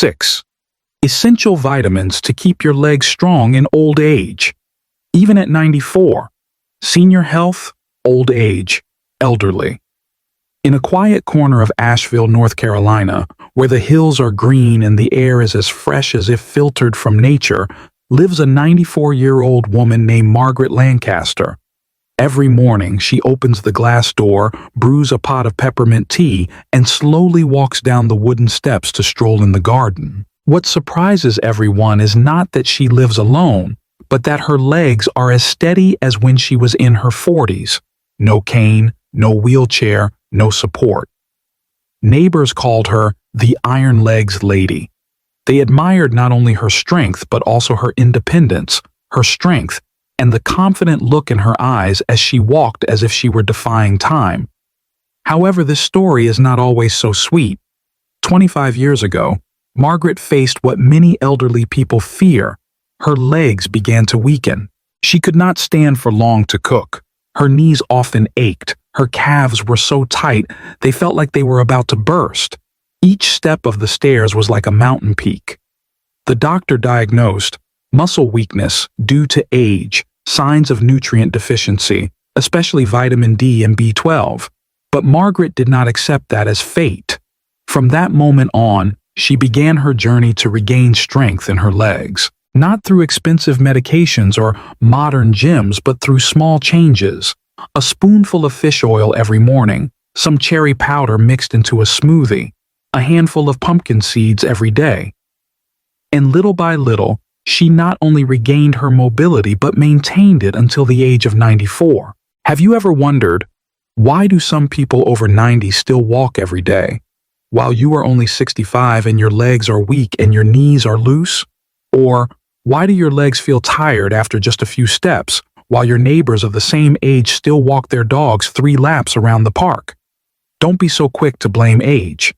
6. Essential vitamins to keep your legs strong in old age. Even at 94. Senior health, old age, elderly. In a quiet corner of Asheville, North Carolina, where the hills are green and the air is as fresh as if filtered from nature, lives a 94-year-old woman named Margaret Lancaster. Every morning, she opens the glass door, brews a pot of peppermint tea, and slowly walks down the wooden steps to stroll in the garden. What surprises everyone is not that she lives alone, but that her legs are as steady as when she was in her 40s. No cane, no wheelchair, no support. Neighbors called her the Iron Legs Lady. They admired not only her strength but also her independence, her strength, and the confident look in her eyes as she walked as if she were defying time. However, this story is not always so sweet. 25 years ago, Margaret faced what many elderly people fear. Her legs began to weaken. She could not stand for long to cook. Her knees often ached. Her calves were so tight they felt like they were about to burst. Each step of the stairs was like a mountain peak. The doctor diagnosed muscle weakness due to age, signs of nutrient deficiency, especially vitamin D and B12. But Margaret did not accept that as fate. From that moment on, she began her journey to regain strength in her legs, not through expensive medications or modern gyms, but through small changes. A spoonful of fish oil every morning, some cherry powder mixed into a smoothie, a handful of pumpkin seeds every day. And little by little, she not only regained her mobility but maintained it until the age of 94. Have you ever wondered, why do some people over 90 still walk every day, while you are only 65 and your legs are weak and your knees are loose? Or why do your legs feel tired after just a few steps, while your neighbors of the same age still walk their dogs 3 laps around the park? Don't be so quick to blame age.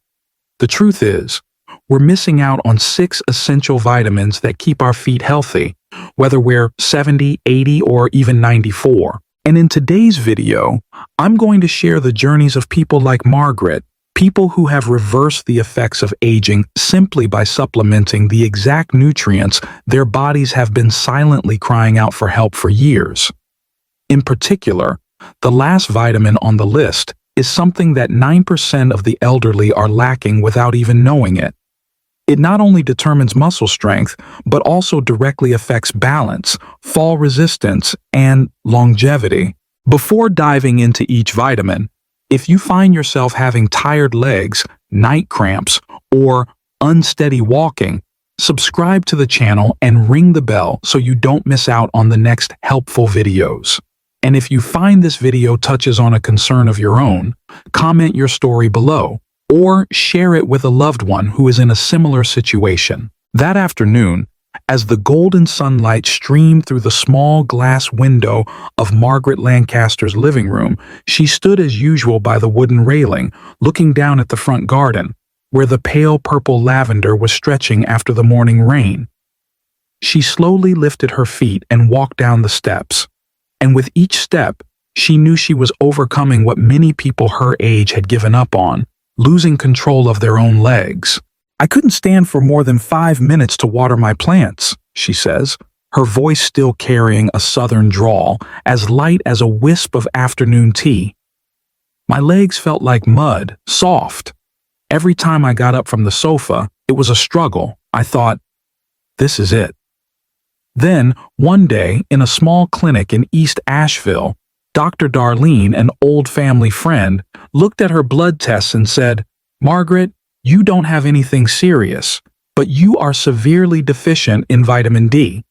The truth is, we're missing out on 6 essential vitamins that keep our feet healthy, whether we're 70, 80, or even 94. And in today's video, I'm going to share the journeys of people like Margaret, people who have reversed the effects of aging simply by supplementing the exact nutrients their bodies have been silently crying out for help for years. In particular, the last vitamin on the list is something that 9% of the elderly are lacking without even knowing it. It not only determines muscle strength, but also directly affects balance, fall resistance, and longevity. Before diving into each vitamin, if you find yourself having tired legs, night cramps, or unsteady walking, subscribe to the channel and ring the bell so you don't miss out on the next helpful videos. And if you find this video touches on a concern of your own, comment your story below, or share it with a loved one who is in a similar situation. That afternoon, as the golden sunlight streamed through the small glass window of Margaret Lancaster's living room, she stood as usual by the wooden railing, looking down at the front garden, where the pale purple lavender was stretching after the morning rain. She slowly lifted her feet and walked down the steps, and with each step, she knew she was overcoming what many people her age had given up on, losing control of their own legs. "I couldn't stand for more than 5 minutes to water my plants," she says, her voice still carrying a southern drawl, as light as a wisp of afternoon tea. "My legs felt like mud, soft. Every time I got up from the sofa, it was a struggle. I thought, this is it." Then, one day, in a small clinic in East Asheville, Dr. Darlene, an old family friend, looked at her blood tests and said, "Margaret, you don't have anything serious, but you are severely deficient in vitamin D."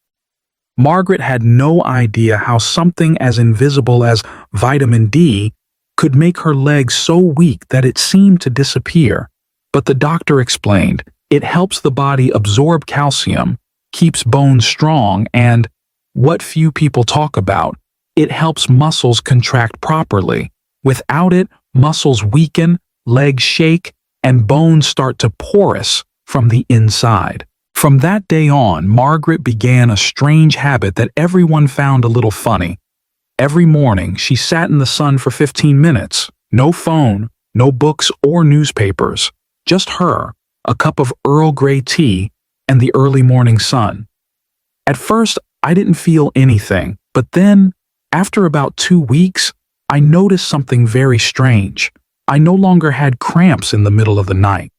Margaret had no idea how something as invisible as vitamin D could make her legs so weak that it seemed to disappear. But the doctor explained, it helps the body absorb calcium, keeps bones strong, and, what few people talk about, it helps muscles contract properly. Without it, muscles weaken, legs shake, and bones start to porous from the inside. From that day on, Margaret began a strange habit that everyone found a little funny. Every morning, she sat in the sun for 15 minutes. No phone, no books or newspapers. Just her, a cup of Earl Grey tea, and the early morning sun. At first, I didn't feel anything, but then, after about 2 weeks, I noticed something very strange. I no longer had cramps in the middle of the night.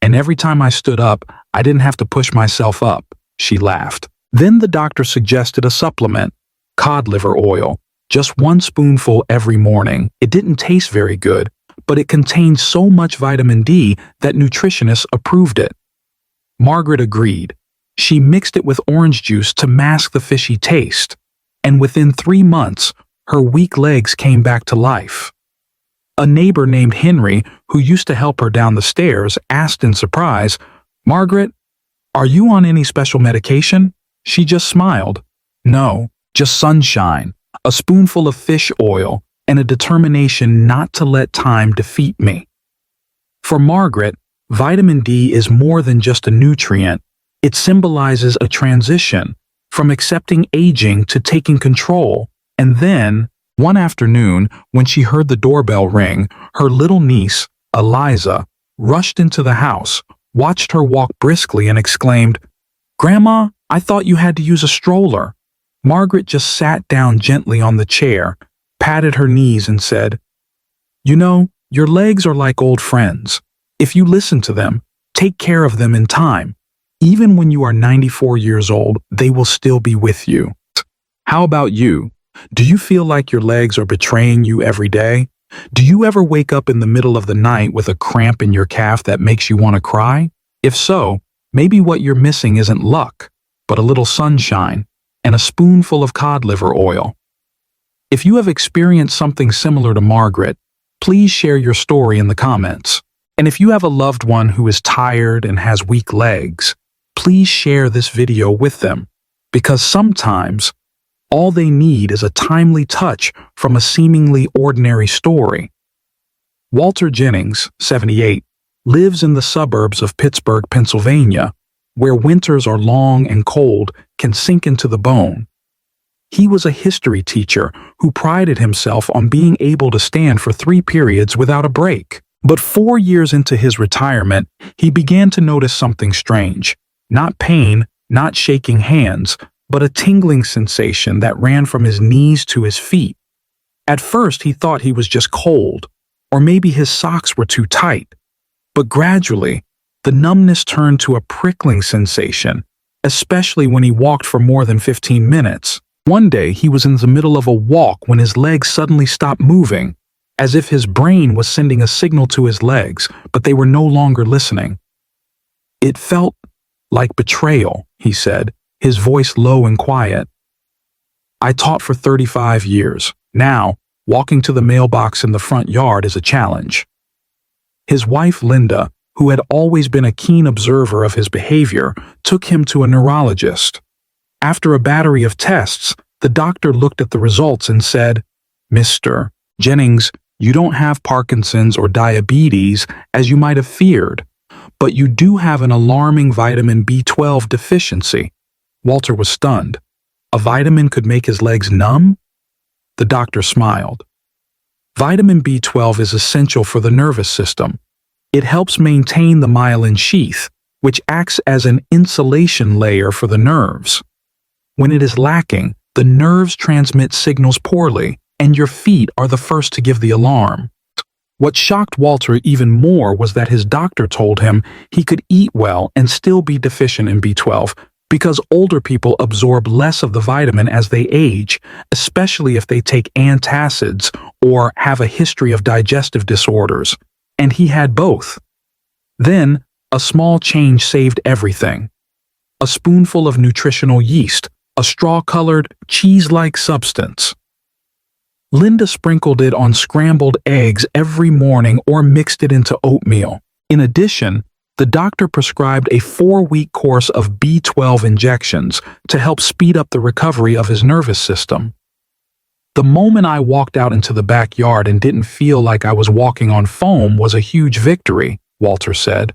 And every time I stood up, I didn't have to push myself up, she laughed. Then the doctor suggested a supplement, cod liver oil, just 1 spoonful every morning. It didn't taste very good, but it contained so much vitamin D that nutritionists approved it. Margaret agreed. She mixed it with orange juice to mask the fishy taste, and within 3 months, her weak legs came back to life. A neighbor named Henry, who used to help her down the stairs, asked in surprise, "Margaret, are you on any special medication?" She just smiled. "No, just sunshine, a spoonful of fish oil, and a determination not to let time defeat me." For Margaret, vitamin D is more than just a nutrient. It symbolizes a transition from accepting aging to taking control. And then, one afternoon, when she heard the doorbell ring, her little niece, Eliza, rushed into the house, watched her walk briskly, and exclaimed, "Grandma, I thought you had to use a stroller." Margaret just sat down gently on the chair, patted her knees, and said, "You know, your legs are like old friends. If you listen to them, take care of them in time, even when you are 94 years old, they will still be with you." How about you? Do you feel like your legs are betraying you every day? Do you ever wake up in the middle of the night with a cramp in your calf that makes you want to cry? If so, maybe what you're missing isn't luck, but a little sunshine and a spoonful of cod liver oil. If you have experienced something similar to Margaret, please share your story in the comments. And if you have a loved one who is tired and has weak legs, please share this video with them, because sometimes all they need is a timely touch from a seemingly ordinary story. Walter Jennings, 78, lives in the suburbs of Pittsburgh, Pennsylvania, where winters are long and cold can sink into the bone. He was a history teacher who prided himself on being able to stand for 3 periods without a break. But 4 years into his retirement, he began to notice something strange. Not pain, not shaking hands, but a tingling sensation that ran from his knees to his feet. At first, he thought he was just cold, or maybe his socks were too tight. But gradually, the numbness turned to a prickling sensation, especially when he walked for more than 15 minutes. One day, he was in the middle of a walk when his legs suddenly stopped moving, as if his brain was sending a signal to his legs, but they were no longer listening. "It felt like betrayal," he said, his voice low and quiet. "I taught for 35 years. Now, walking to the mailbox in the front yard is a challenge." His wife, Linda, who had always been a keen observer of his behavior, took him to a neurologist. After a battery of tests, the doctor looked at the results and said, "Mr. Jennings, you don't have Parkinson's or diabetes as you might have feared, but you do have an alarming vitamin B12 deficiency." Walter was stunned. A vitamin could make his legs numb? The doctor smiled. Vitamin B12 is essential for the nervous system. It helps maintain the myelin sheath, which acts as an insulation layer for the nerves. When it is lacking, the nerves transmit signals poorly, and your feet are the first to give the alarm. What shocked Walter even more was that his doctor told him he could eat well and still be deficient in B12 because older people absorb less of the vitamin as they age, especially if they take antacids or have a history of digestive disorders. And he had both. Then, a small change saved everything. A spoonful of nutritional yeast, a straw-colored, cheese-like substance. Linda sprinkled it on scrambled eggs every morning or mixed it into oatmeal. In addition, the doctor prescribed a 4-week course of B12 injections to help speed up the recovery of his nervous system. "The moment I walked out into the backyard and didn't feel like I was walking on foam was a huge victory," Walter said.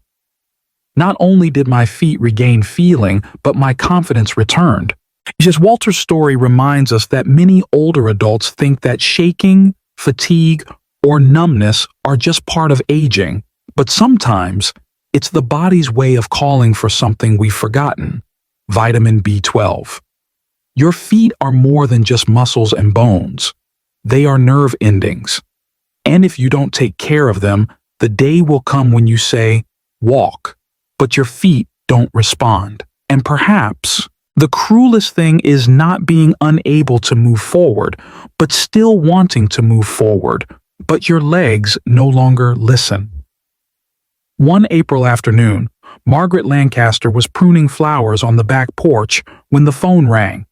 "Not only did my feet regain feeling, but my confidence returned." Just Walter's story reminds us that many older adults think that shaking, fatigue, or numbness are just part of aging, but sometimes It's the body's way of calling for something we've forgotten: vitamin B12. Your feet are more than just muscles and bones. They are nerve endings. And if you don't take care of them, the day will come when you say, walk, but your feet don't respond. And perhaps the cruelest thing is not being unable to move forward, but still wanting to move forward, but your legs no longer listen. One April afternoon, Margaret Lancaster was pruning flowers on the back porch when the phone rang.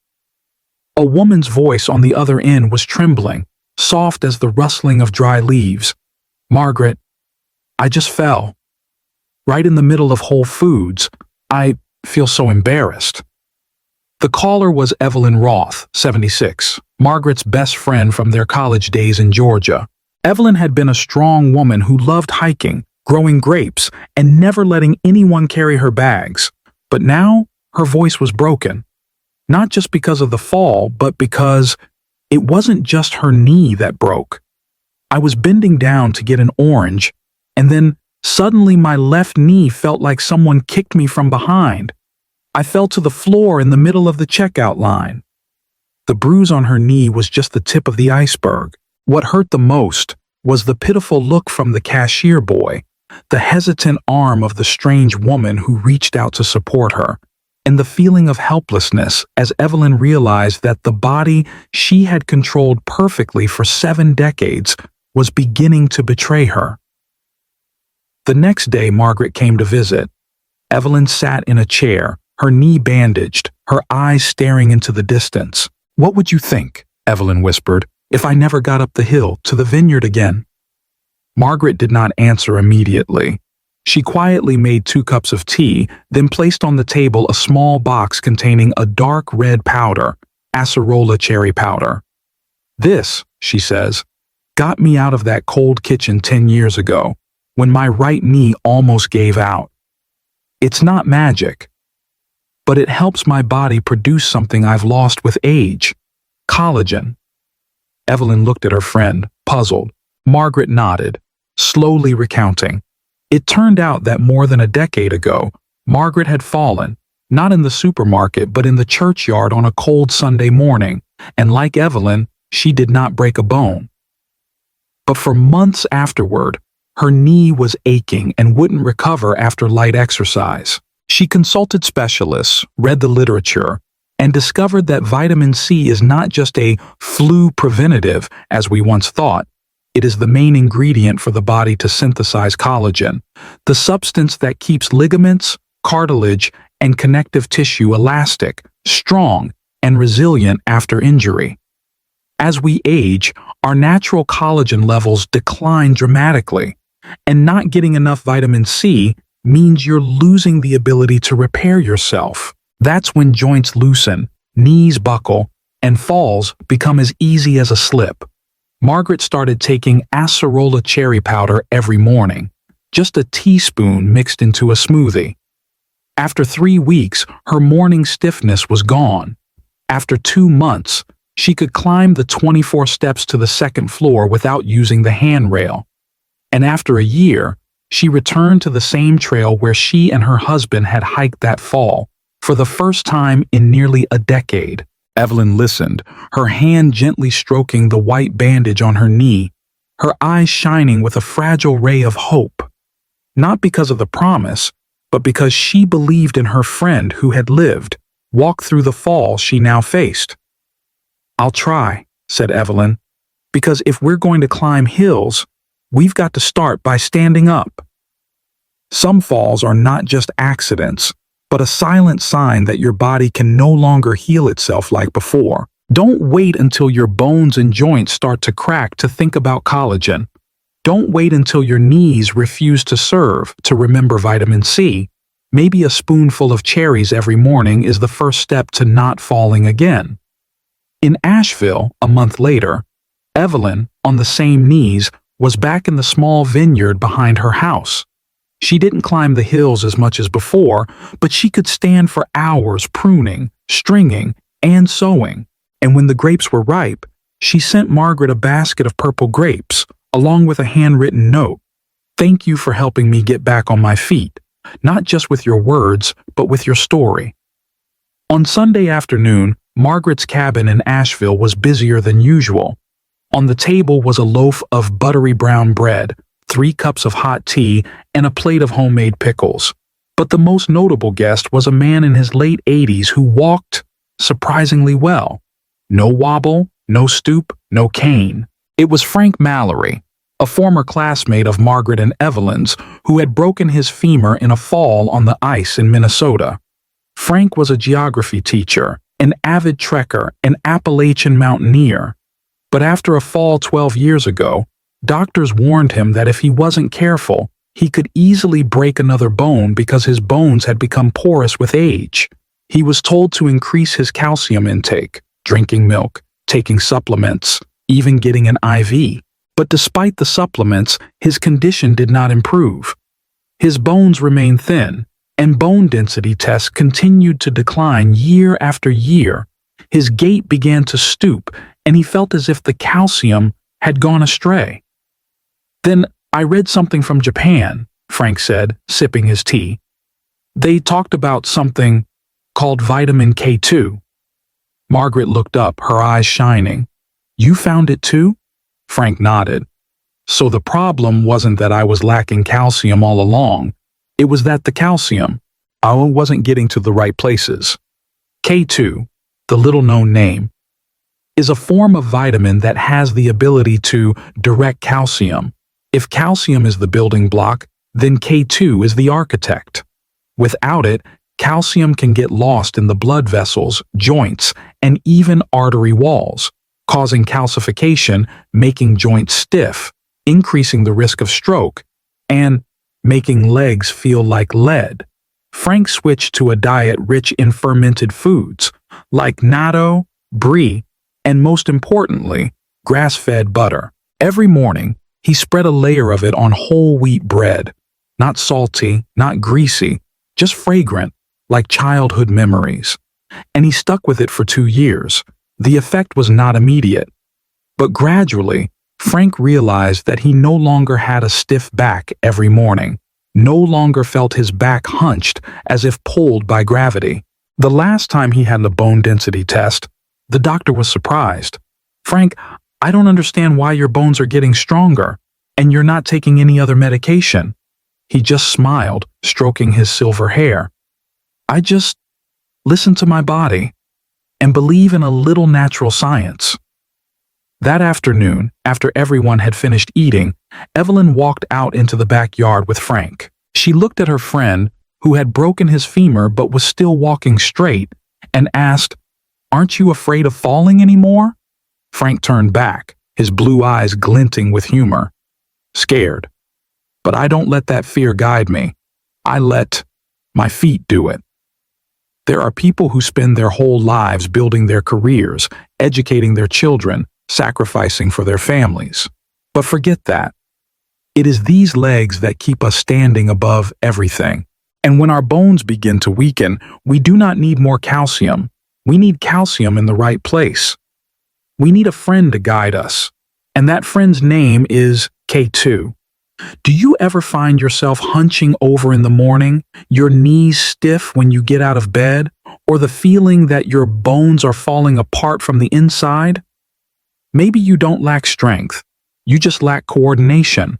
A woman's voice on the other end was trembling, soft as the rustling of dry leaves. "Margaret, I just fell. Right in the middle of Whole Foods. I feel so embarrassed." The caller was Evelyn Roth, 76, Margaret's best friend from their college days in Georgia. Evelyn had been a strong woman who loved hiking, growing grapes, and never letting anyone carry her bags. But now her voice was broken. Not just because of the fall, but because it wasn't just her knee that broke. "I was bending down to get an orange, and then suddenly my left knee felt like someone kicked me from behind. I fell to the floor in the middle of the checkout line." The bruise on her knee was just the tip of the iceberg. What hurt the most was the pitiful look from the cashier boy, the hesitant arm of the strange woman who reached out to support her, and the feeling of helplessness as Evelyn realized that the body she had controlled perfectly for 7 decades was beginning to betray her. The next day Margaret came to visit. Evelyn sat in a chair, her knee bandaged, her eyes staring into the distance. "What would you think," Evelyn whispered, "if I never got up the hill to the vineyard again?" Margaret did not answer immediately. She quietly made 2 cups of tea, then placed on the table a small box containing a dark red powder, acerola cherry powder. "This," she says, "got me out of that cold kitchen 10 years ago, when my right knee almost gave out. It's not magic, but it helps my body produce something I've lost with age: collagen." Evelyn looked at her friend, puzzled. Margaret nodded, slowly recounting. It turned out that more than a decade ago, Margaret had fallen, not in the supermarket but in the churchyard on a cold Sunday morning, and like Evelyn, she did not break a bone. But for months afterward, her knee was aching and wouldn't recover after light exercise. She consulted specialists, read the literature, and discovered that vitamin C is not just a flu preventative, as we once thought. It is the main ingredient for the body to synthesize collagen, the substance that keeps ligaments, cartilage, and connective tissue elastic, strong, and resilient after injury. As we age, our natural collagen levels decline dramatically, and not getting enough vitamin C means you're losing the ability to repair yourself. That's when joints loosen, knees buckle, and falls become as easy as a slip. Margaret started taking acerola cherry powder every morning, just a teaspoon mixed into a smoothie. After 3 weeks, her morning stiffness was gone. After 2 months, she could climb the 24 steps to the second floor without using the handrail. And after a year, she returned to the same trail where she and her husband had hiked that fall, for the first time in nearly a decade. Evelyn listened, her hand gently stroking the white bandage on her knee, her eyes shining with a fragile ray of hope. Not because of the promise, but because she believed in her friend who had lived, walked through the fall she now faced. "I'll try," said Evelyn, "because if we're going to climb hills, we've got to start by standing up." Some falls are not just accidents, but a silent sign that your body can no longer heal itself like before. Don't wait until your bones and joints start to crack to think about collagen. Don't wait until your knees refuse to serve to remember vitamin C. Maybe a spoonful of cherries every morning is the first step to not falling again. In Asheville, a month later, Evelyn, on the same knees, was back in the small vineyard behind her house. She didn't climb the hills as much as before, but she could stand for hours pruning, stringing, and sewing. And when the grapes were ripe, she sent Margaret a basket of purple grapes, along with a handwritten note. "Thank you for helping me get back on my feet. not just with your words, but with your story. On Sunday afternoon, Margaret's cabin in Asheville was busier than usual. On the table was a loaf of buttery brown bread, 3 cups of hot tea, and a plate of homemade pickles. But the most notable guest was a man in his late 80s who walked surprisingly well. No wobble, no stoop, no cane. It was Frank Mallory, a former classmate of Margaret and Evelyn's, who had broken his femur in a fall on the ice in Minnesota. Frank was a geography teacher, an avid trekker, an Appalachian mountaineer. But after a fall 12 years ago, doctors warned him that if he wasn't careful, he could easily break another bone because his bones had become porous with age. He was told to increase his calcium intake, drinking milk, taking supplements, even getting an IV. But despite the supplements, his condition did not improve. His bones remained thin, and bone density tests continued to decline year after year. His gait began to stoop, and he felt as if the calcium had gone astray. "Then I read something from Japan," Frank said, sipping his tea. "They talked about something called vitamin K2. Margaret looked up, her eyes shining. "You found it too?" Frank nodded. "So the problem wasn't that I was lacking calcium all along. It was that the calcium, I wasn't getting to the right places." K2, the little-known name, is a form of vitamin that has the ability to direct calcium. If calcium is the building block, then K2 is the architect. Without it, calcium can get lost in the blood vessels, joints, and even artery walls, causing calcification, making joints stiff, increasing the risk of stroke, and making legs feel like lead. Frank switched to a diet rich in fermented foods, like natto, brie, and most importantly, grass-fed butter. Every morning, he spread a layer of it on whole wheat bread. Not salty, not greasy, just fragrant, like childhood memories. And he stuck with it for 2 years. The effect was not immediate. But gradually, Frank realized that he no longer had a stiff back every morning, no longer felt his back hunched as if pulled by gravity. The last time he had the bone density test, the doctor was surprised. "Frank, I don't understand why your bones are getting stronger, and you're not taking any other medication." He just smiled, stroking his silver hair. "I just listen to my body and believe in a little natural science." That afternoon, after everyone had finished eating, Evelyn walked out into the backyard with Frank. She looked at her friend, who had broken his femur but was still walking straight, and asked, "Aren't you afraid of falling anymore?" Frank turned back, his blue eyes glinting with humor. "Scared. But I don't let that fear guide me. I let my feet do it." There are people who spend their whole lives building their careers, educating their children, sacrificing for their families. But forget that. It is these legs that keep us standing above everything. And when our bones begin to weaken, we do not need more calcium. We need calcium in the right place. We need a friend to guide us. And that friend's name is K2. Do you ever find yourself hunching over in the morning, your knees stiff when you get out of bed, or the feeling that your bones are falling apart from the inside? Maybe you don't lack strength. You just lack coordination.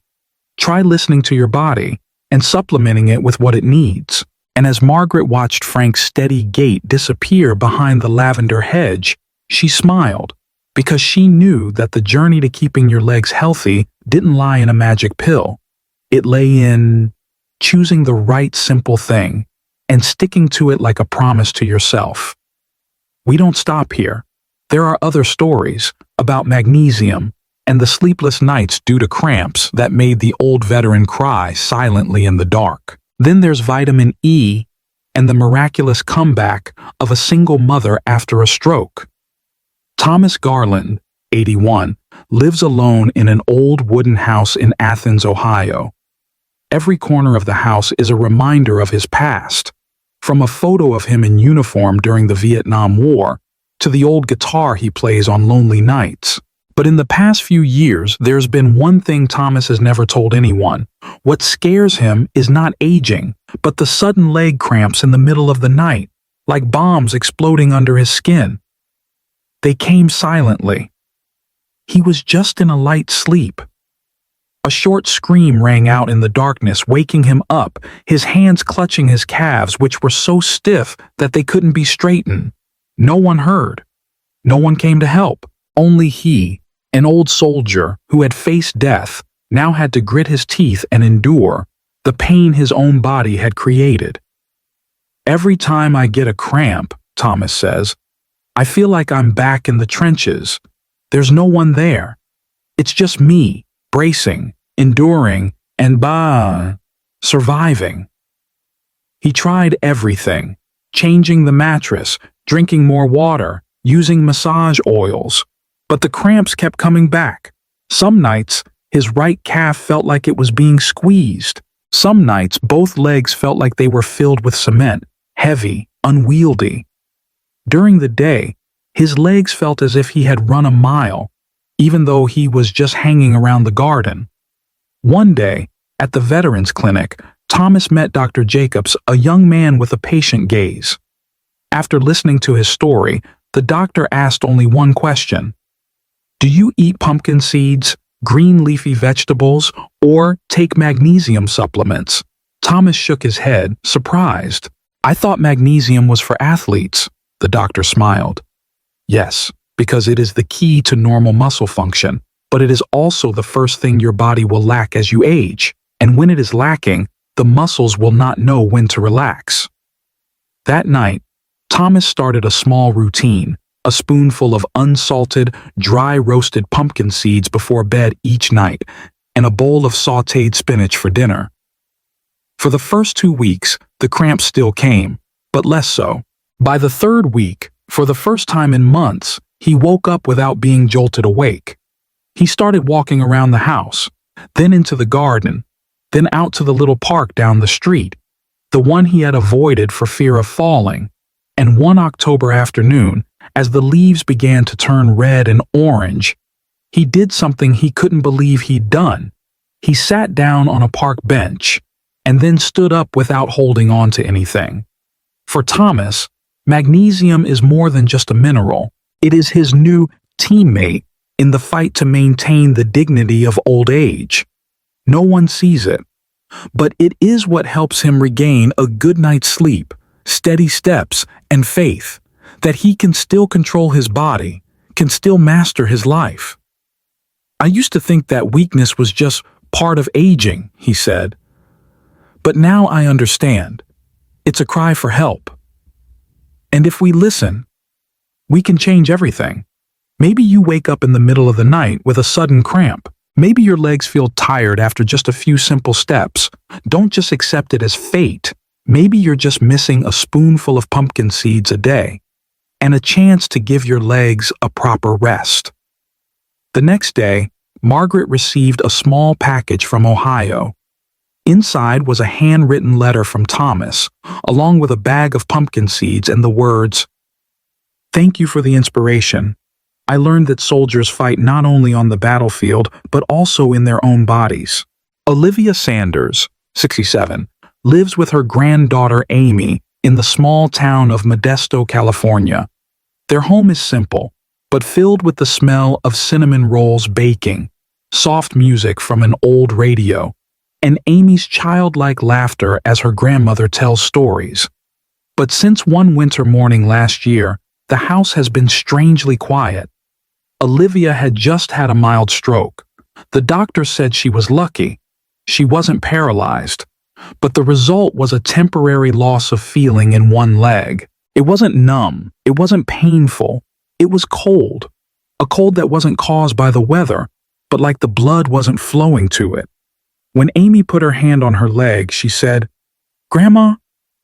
Try listening to your body and supplementing it with what it needs. And as Margaret watched Frank's steady gait disappear behind the lavender hedge, she smiled, because she knew that the journey to keeping your legs healthy didn't lie in a magic pill. It lay in choosing the right simple thing and sticking to it like a promise to yourself. We don't stop here. There are other stories about magnesium and the sleepless nights due to cramps that made the old veteran cry silently in the dark. Then there's vitamin E and the miraculous comeback of a single mother after a stroke. Thomas Garland, 81, lives alone in an old wooden house in Athens, Ohio. Every corner of the house is a reminder of his past, from a photo of him in uniform during the Vietnam War to the old guitar he plays on lonely nights. But in the past few years, there's been one thing Thomas has never told anyone. What scares him is not aging, but the sudden leg cramps in the middle of the night, like bombs exploding under his skin. They came silently. He was just in a light sleep. A short scream rang out in the darkness, waking him up, his hands clutching his calves, which were so stiff that they couldn't be straightened. No one heard. No one came to help. Only he, an old soldier who had faced death, now had to grit his teeth and endure the pain his own body had created. Every time I get a cramp, Thomas says, I feel like I'm back in the trenches. There's no one there. It's just me, bracing, enduring, and surviving. He tried everything, changing the mattress, drinking more water, using massage oils. But the cramps kept coming back. Some nights, his right calf felt like it was being squeezed. Some nights, both legs felt like they were filled with cement, heavy, unwieldy. During the day, his legs felt as if he had run a mile, even though he was just hanging around the garden. One day, at the veterans clinic, Thomas met Dr. Jacobs, a young man with a patient gaze. After listening to his story, the doctor asked only one question. Do you eat pumpkin seeds, green leafy vegetables, or take magnesium supplements? Thomas shook his head, surprised. I thought magnesium was for athletes. The doctor smiled. Yes, because it is the key to normal muscle function, but it is also the first thing your body will lack as you age, and when it is lacking, the muscles will not know when to relax. That night, Thomas started a small routine, a spoonful of unsalted, dry-roasted pumpkin seeds before bed each night, and a bowl of sautéed spinach for dinner. For the first 2 weeks, the cramps still came, but less so. By the third week, for the first time in months, he woke up without being jolted awake. He started walking around the house, then into the garden, then out to the little park down the street, the one he had avoided for fear of falling. And one October afternoon, as the leaves began to turn red and orange, he did something he couldn't believe he'd done. He sat down on a park bench and then stood up without holding on to anything. For Thomas, magnesium is more than just a mineral. It is his new teammate in the fight to maintain the dignity of old age. No one sees it, but it is what helps him regain a good night's sleep, steady steps, and faith that he can still control his body, can still master his life. I used to think that weakness was just part of aging, he said. But now I understand. It's a cry for help. And if we listen, we can change everything. Maybe you wake up in the middle of the night with a sudden cramp. Maybe your legs feel tired after just a few simple steps. Don't just accept it as fate. Maybe you're just missing a spoonful of pumpkin seeds a day and a chance to give your legs a proper rest. The next day, Margaret received a small package from Ohio. Inside was a handwritten letter from Thomas, along with a bag of pumpkin seeds and the words, "Thank you for the inspiration. I learned that soldiers fight not only on the battlefield, but also in their own bodies." Olivia Sanders, 67, lives with her granddaughter Amy in the small town of Modesto, California. Their home is simple, but filled with the smell of cinnamon rolls baking, soft music from an old radio, and Amy's childlike laughter as her grandmother tells stories. But since one winter morning last year, the house has been strangely quiet. Olivia had just had a mild stroke. The doctor said she was lucky. She wasn't paralyzed. But the result was a temporary loss of feeling in one leg. It wasn't numb. It wasn't painful. It was cold. A cold that wasn't caused by the weather, but like the blood wasn't flowing to it. When Amy put her hand on her leg, she said, "Grandma,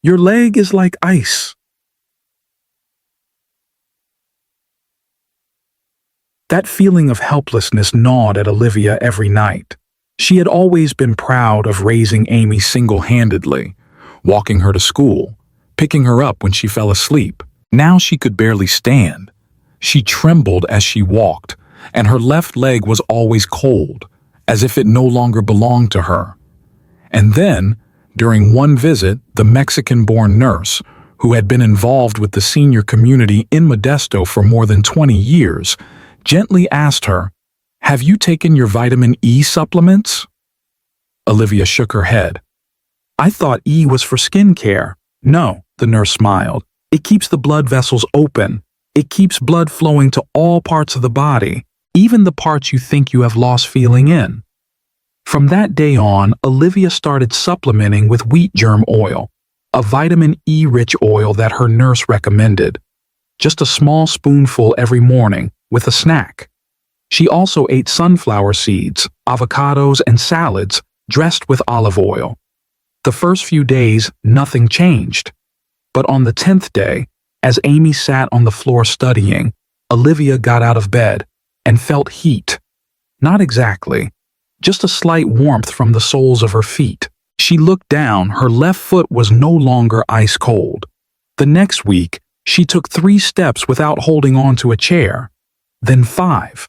your leg is like ice." That feeling of helplessness gnawed at Olivia every night. She had always been proud of raising Amy single-handedly, walking her to school, picking her up when she fell asleep. Now she could barely stand. She trembled as she walked, and her left leg was always cold, as if it no longer belonged to her. And then, during one visit, the Mexican-born nurse, who had been involved with the senior community in Modesto for more than 20 years, gently asked her, "Have you taken your vitamin E supplements?" Olivia shook her head. "I thought E was for skin care." "No," the nurse smiled. "It keeps the blood vessels open. It keeps blood flowing to all parts of the body, even the parts you think you have lost feeling in." From that day on, Olivia started supplementing with wheat germ oil, a vitamin E-rich oil that her nurse recommended. Just a small spoonful every morning, with a snack. She also ate sunflower seeds, avocados, and salads dressed with olive oil. The first few days, nothing changed. But on the 10th day, as Amy sat on the floor studying, Olivia got out of bed and felt heat. Not exactly, just a slight warmth from the soles of her feet. She looked down, her left foot was no longer ice cold. The next week, she took 3 steps without holding on to a chair, then 5.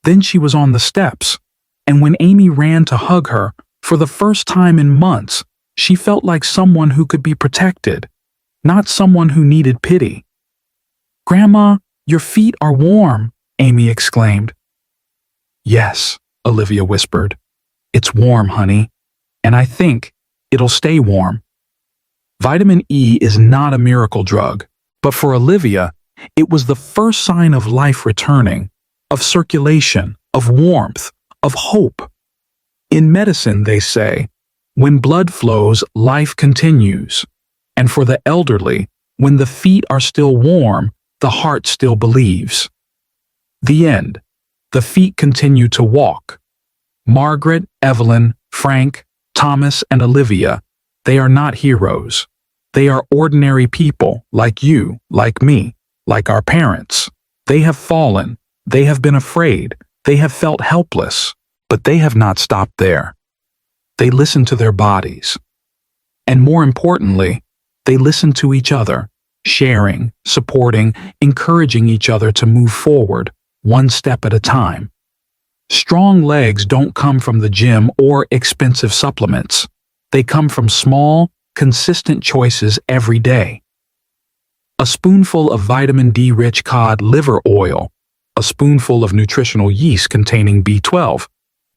Then she was on the steps, and when Amy ran to hug her, for the first time in months, she felt like someone who could be protected, not someone who needed pity. "Grandma, your feet are warm," Amy exclaimed. "Yes," Olivia whispered. "It's warm, honey, and I think it'll stay warm." Vitamin E is not a miracle drug, but for Olivia, it was the first sign of life returning, of circulation, of warmth, of hope. In medicine, they say, when blood flows, life continues. And for the elderly, when the feet are still warm, the heart still believes. The end. The feet continue to walk. Margaret, Evelyn, Frank, Thomas, and Olivia, they are not heroes. They are ordinary people, like you, like me, like our parents. They have fallen, they have been afraid, they have felt helpless, but they have not stopped there. They listen to their bodies. And more importantly, they listen to each other, sharing, supporting, encouraging each other to move forward, one step at a time. Strong legs don't come from the gym or expensive supplements. They come from small, consistent choices every day. A spoonful of vitamin D-rich cod liver oil, a spoonful of nutritional yeast containing B12,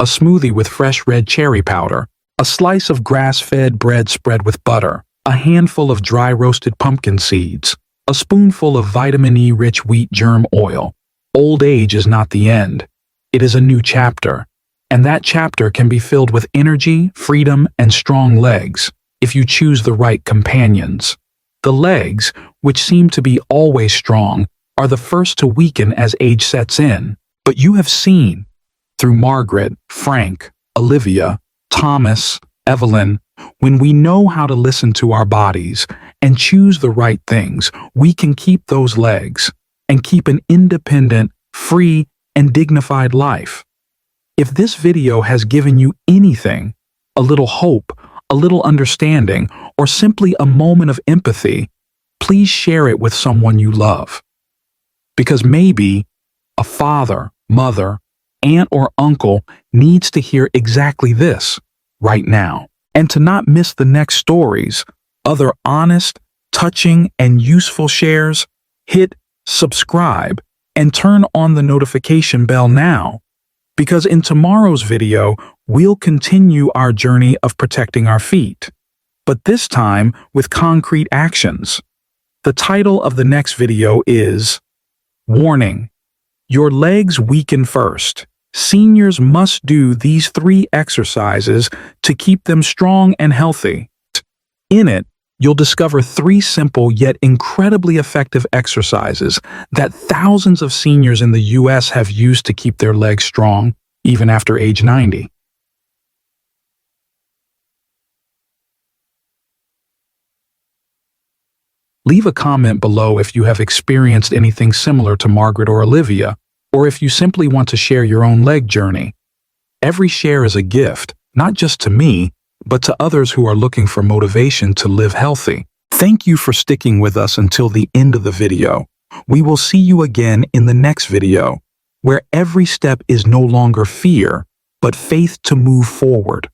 a smoothie with fresh red cherry powder, a slice of grass-fed bread spread with butter, a handful of dry roasted pumpkin seeds, a spoonful of vitamin E-rich wheat germ oil. Old age is not the end. It is a new chapter, and that chapter can be filled with energy, freedom, and strong legs if you choose the right companions. The legs, which seem to be always strong, are the first to weaken as age sets in. But you have seen, through Margaret, Frank, Olivia, Thomas, Evelyn, when we know how to listen to our bodies and choose the right things, we can keep those legs and keep an independent, free, and dignified life. If this video has given you anything, a little hope, a little understanding, or simply a moment of empathy, please share it with someone you love. Because maybe a father, mother, aunt, or uncle needs to hear exactly this right now. And to not miss the next stories, other honest, touching, and useful shares, hit subscribe and turn on the notification bell now. Because in tomorrow's video, we'll continue our journey of protecting our feet, but this time with concrete actions. The title of the next video is Warning: Your legs weaken first. Seniors must do these 3 exercises to keep them strong and healthy. In it, you'll discover 3 simple yet incredibly effective exercises that thousands of seniors in the U.S. have used to keep their legs strong, even after age 90. Leave a comment below if you have experienced anything similar to Margaret or Olivia, or if you simply want to share your own leg journey. Every share is a gift, not just to me, but to others who are looking for motivation to live healthy. Thank you for sticking with us until the end of the video. We will see you again in the next video. where every step is no longer fear, but faith to move forward.